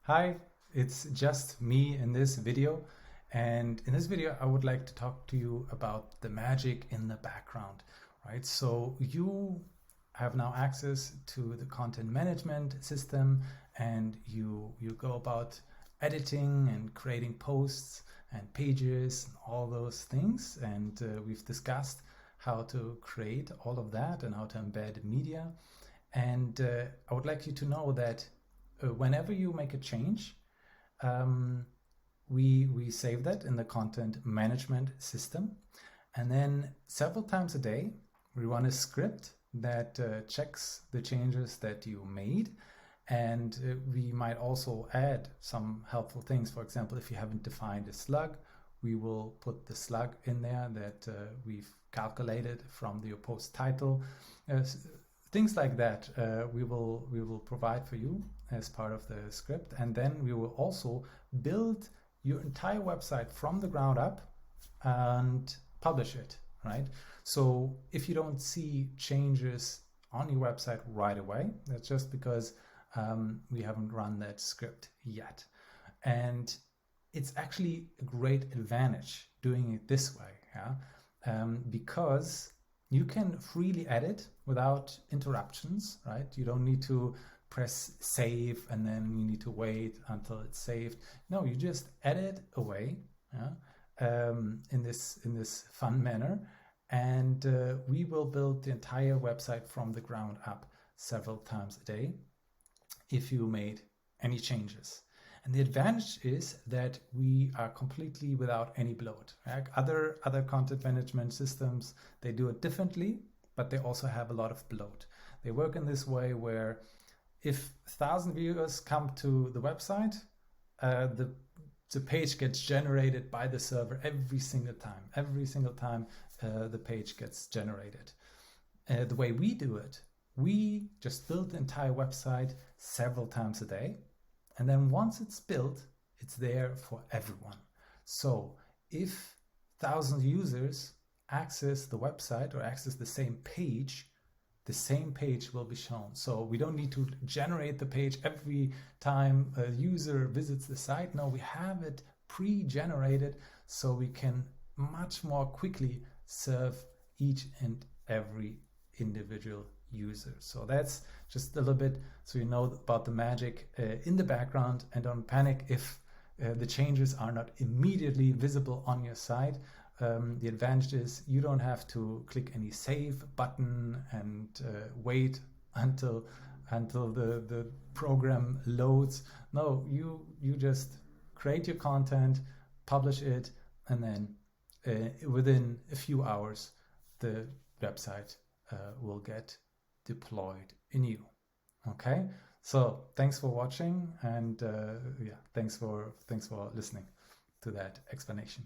Hi, it's just me in this video, and in this video I would like to talk to you about the magic in the background, right? So you have now access to the content management system, and you go about editing and creating posts and pages and all those things, and we've discussed how to create all of that and how to embed media. And I would like you to know that whenever you make a change, um, we save that in the content management system, and then several times a day we run a script that checks the changes that you made. And we might also add some helpful things. For example, if you haven't defined a slug, we will put the slug in there that we've calculated from your post title. Things like that we will provide for you as part of the script, and then we will also build your entire website from the ground up and publish it, right? So if you don't see changes on your website right away, that's just because we haven't run that script yet. And it's actually a great advantage doing it this way, yeah? Because you can freely edit without interruptions, right? You don't need to press save and then you need to wait until it's saved. No, you just edit away, yeah? In this fun manner, and we will build the entire website from the ground up several times a day if you made any changes. And the advantage is that we are completely without any bloat. Right? Other content management systems, they do it differently, but they also have a lot of bloat. They work in this way where if 1,000 viewers come to the website, the page gets generated by the server every single time. Every single time the page gets generated. The way we do it, we just build the entire website several times a day. And then once it's built, it's there for everyone. So if 1,000 users access the website or access the same page will be shown. So we don't need to generate the page every time a user visits the site. No, we have it pre-generated so we can much more quickly serve each and every individual user. So that's just a little bit so you know about the magic in the background, and don't panic if the changes are not immediately visible on your site. The advantage is you don't have to click any save button and wait until the program loads. No, you just create your content, publish it, and then within a few hours the website will get deployed in you. Okay, so thanks for watching, and yeah, thanks for listening to that explanation.